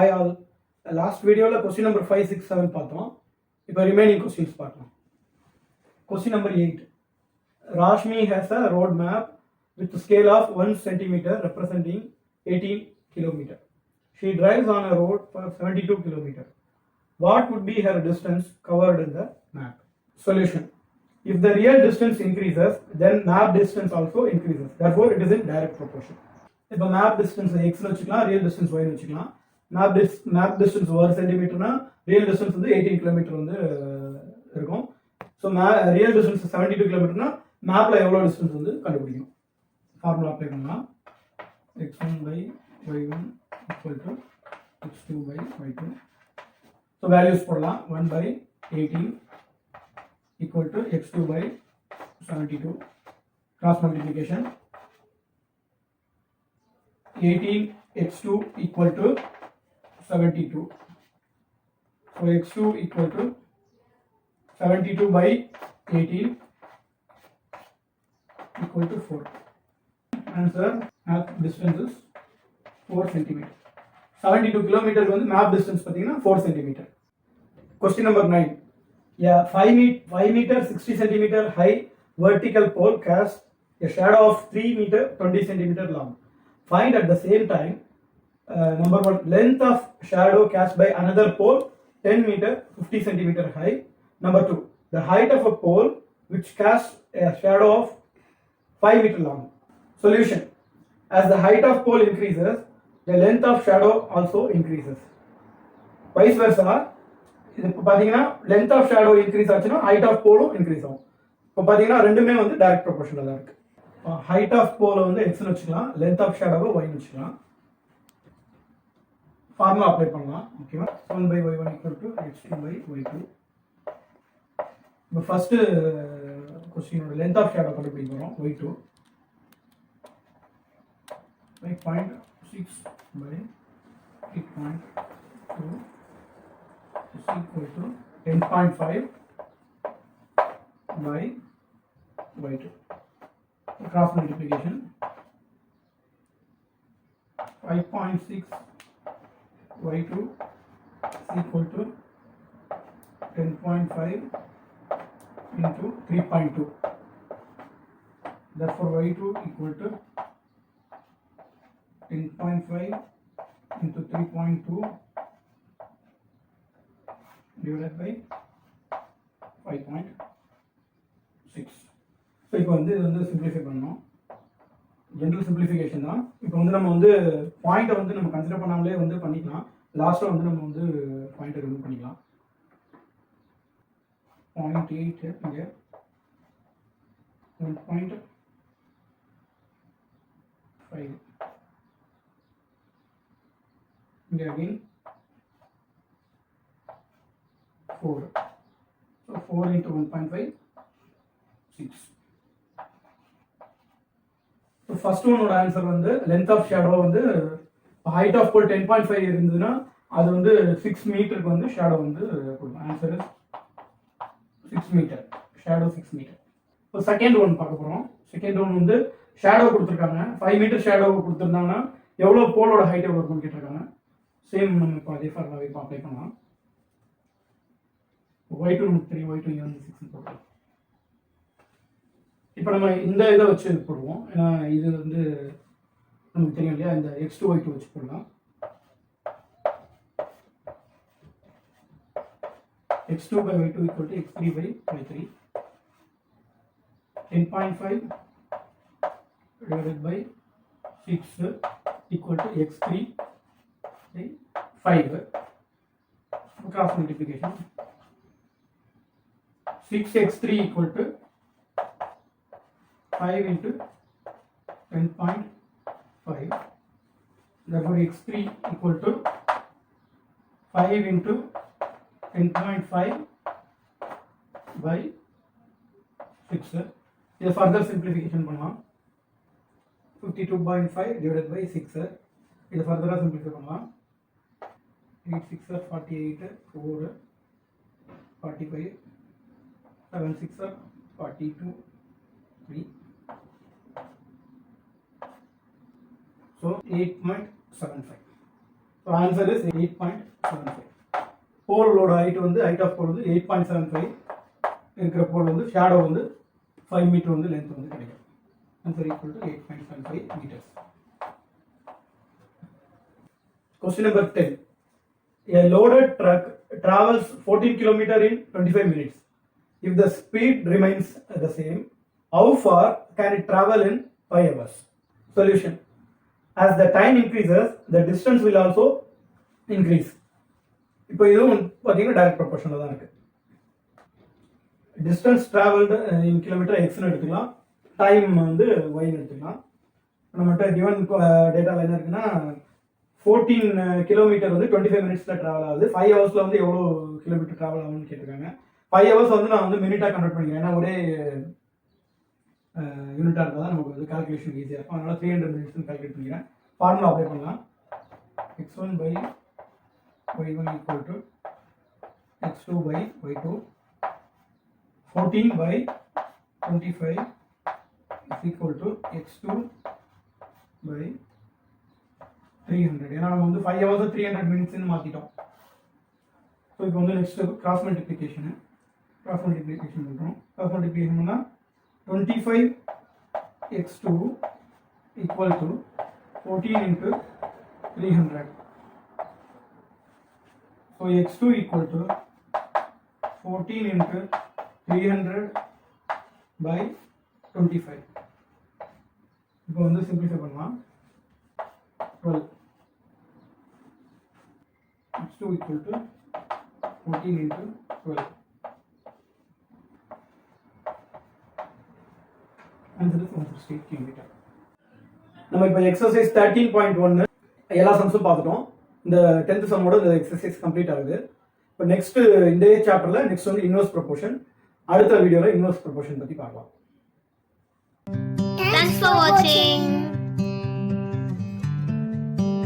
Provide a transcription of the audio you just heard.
Hi all. Last video question number 5, 6, 7 பார்த்தோம். இப்போ remaining questions பார்க்கலாம். Question number 8. Rashmi has a road map with a scale of 1 centimeter representing 18 kilometer. She drives on a road for 72 kilometer. What would be her distance covered in the map? Solution. If the real distance increases, then map distance also increases. Therefore, it is in direct proportion. இப்போ map distance x வச்சுக்கலாம், real distance y வச்சுக்கலாம். map distance 1 சென்டிமீட்டர்னா real distance வந்து 18 kilometre வந்து இருக்கும். So real distance 72 கிலோமீட்டர்னா மேப்ல எவ்வளோ distance வந்து கண்டுபிடிக்கும். ஃபார்முலா அப்ளை பண்ணலாம். x1 by y1 equal to x2 by y2. So values போடலாம். 1 by 18 equal to x2 by 72. Cross multiplication. 18 x2 equal to 72. So x2 equal to 72 by 18 equal to 4. Answer, map distance is 4 cm. 72 kilometers வந்து map distance பார்த்தீங்கன்னா 4 cm. Question number 9. Yeah, 5 meter 60 centimeter high vertical pole casts a shadow of 3 meter 20 centimeter long. Find at the same time number 1 length of shadow cast by another pole 10 meter 50 centimeter high. Number 2 the height of a pole which casts a shadow of 5 meter long. Solution. As the height of pole increases, the length of shadow also increases. Vice versa. இது இப்போ பார்த்தீங்கன்னா length of shadow increase ஆச்சுன்னா height of போலும் increase ஆகும். இப்போ பார்த்தீங்கன்னா ரெண்டுமே வந்து டைரக்ட் ப்ரொபோர்ஷனில் தான் இருக்கு. ஹைட் ஆஃப் போலை வந்து எக்ஸ்னு வச்சுக்கலாம், லென்த் ஆஃப் ஷேடோவை ஒய்னு வச்சுக்கலாம். ஃபார்முலா அப்ளை பண்ணலாம். ஓகேவா? 1 by y1 equal to x2 by y2. இப்போ ஃபர்ஸ்ட் கொஸ்டினோட லென்த் ஆஃப் ஷேடோ கண்டுபிடிக்க போகிறோம். y2 5.6 by 8.2 is equal to 10.5 by y2. Cross multiplication. 5.6 y2 is equal to 10.5 into 3.2. Therefore y2 equal to 10.5 into 3.2 divided by 5.6. So இப்போ வந்து இது வந்து simplify பண்ணோம். General simplification தான். இப்போ வந்து நம்ம வந்து பாயிண்ட்டை வந்து நம்ம கன்சிடர் பண்ணாமலே வந்து பண்ணிக்கலாம். லாஸ்ட்டாக வந்து நம்ம வந்து பாயிண்ட்டை ரிமூவ் பண்ணிக்கலாம். 0.8 இங்கே 1.5 இங்கே again 4. So 4 into 1.5 6. So first one ஓட ஆன்சர் வந்து லென்த் ஆஃப் ஷேடோ வந்து ஹைட் ஆஃப் போல் 10.5 இருந்ததுன்னா அது வந்து 6 மீட்டருக்கு வந்து ஷேடோ வந்து கொடுக்கும். Answer 6 meter, shadow 6 meter. இப்போ செகண்ட் ஒன் பார்க்க போகிறோம். செகண்ட் ஒன் வந்து ஷேடோ கொடுத்துருக்காங்க. 5 மீட்டர் ஷேடோ கொடுத்துருந்தாங்கன்னா எவ்வளோ போலோட ஹைட் எவ்வளோ இருக்குன்னு கேட்டிருக்காங்க. சேம் நம்ம இப்போ அதே ஃபார்முலாவை இப்போ அப்ளை பண்ணலாம். y2 நமக்கு தெரியும், y2 இங்கே வந்து 6 போடுறோம். இப்போ நம்ம இந்த இதை வச்சு போடுவோம். ஏன்னா இது வந்து நமக்கு தெரியும் இல்லையா, இந்த x2 y2 வச்சு போடலாம். x2 by y2 equal to x3 by y3. 10.5 divided by 6 equal to x3 by 5. Cross multiplication. 6x3 equal to 5 into 10.5. Therefore x3 equal to 5 into 10.5 by 6. இது ஃபர்தர் சிம்பிளிஃபிகேஷன் பண்ணலாம். 52.5 divided by 6. இது ஃபர்தராக simplify பண்ணலாம். 8 6 48, 4 45, 7 6 42, 3. So 8.75. So answer is 8.75. போலோட height வந்து height of pole வந்து 8.75 இருக்கிற போல் வந்து ஷேடோ வந்து 5 மீட்டர் வந்து லென்த் வந்து கிடைக்கும். Answer equal to 8.75 meters. Question number 10. A loaded truck travels 14 km in 25 minutes. If the speed remains the same, how far can it travel in 5 hours? Solution. As the time increases, the distance will also increase. இப்போ இதுவும் பார்த்தீங்கன்னா direct ப்ரொபோர்ஷனில் தான் இருக்குது. Distance travelled இன் kilometre எக்ஸ்னு எடுத்துக்கலாம், time வந்து ஒய்னு எடுத்துக்கலாம். நம்மகிட்ட கிவன் டேட்டாவில் என்ன இருக்குன்னா 14 கிலோமீட்டர் வந்து 25 மினிட்ஸில் ட்ராவல் ஆகுது. 5 ஹவர்ஸில் வந்து எவ்வளோ கிலோமீட்டர் ட்ராவல் ஆகும்னு கேட்டிருக்காங்க. 5 ஹவர்ஸ் வந்து நான் வந்து மினிட்டாக கன்வெர்ட் பண்ணிக்கிறேன், ஏன்னா ஒரே யூனிட்டாக இருந்தால் தான் நமக்கு வந்து கால்குலேஷன் ஈஸியாக இருக்கும். அதனால் 300 மினிட்ஸ்னு கால்குலேட் பண்ணிக்கிறேன். ஃபார்முலா அப்ளை பண்ணலாம். x1 by y1 equal to x2 by y2. 14 by 25 is equal to x2 by 300. ஏன்னா நம்ம வந்து 5 ஹவர்ஸ் 300 மினிட்ஸ்னு மாற்றிட்டோம். ஸோ இப்போ வந்து நெக்ஸ்ட் கிராஸ் மல்டிப்ளிகேஷன் பண்ணுறோம். கிராஸ் மல்டிப்ளிகேஷன் பண்ணால் 25 x2 equal to 14 into 300. So x2 equal to 14 into 300 by 25. இப்போ வந்து simplify பண்ணலாம். 12. x2 equal to 14 into 12. Answer is 160 km. நம்ம இப்போ எக்ஸசைஸ் 13.1 எல்லா சம்ஸும் பார்த்துட்டோம். இந்த 10th சம்மோட இந்த எக்ஸசைஸ் கம்ப்ளீட் ஆகுது. இப்போ நெக்ஸ்ட் இந்த சாப்டரில் நெக்ஸ்ட் வந்து இன்வெர்ஸ் ப்ரொபோர்ஷன், அடுத்த வீடியோவில் இன்வெர்ஸ் ப்ரொபோர்ஷன் பற்றி பார்க்கலாம். Thanks for watching.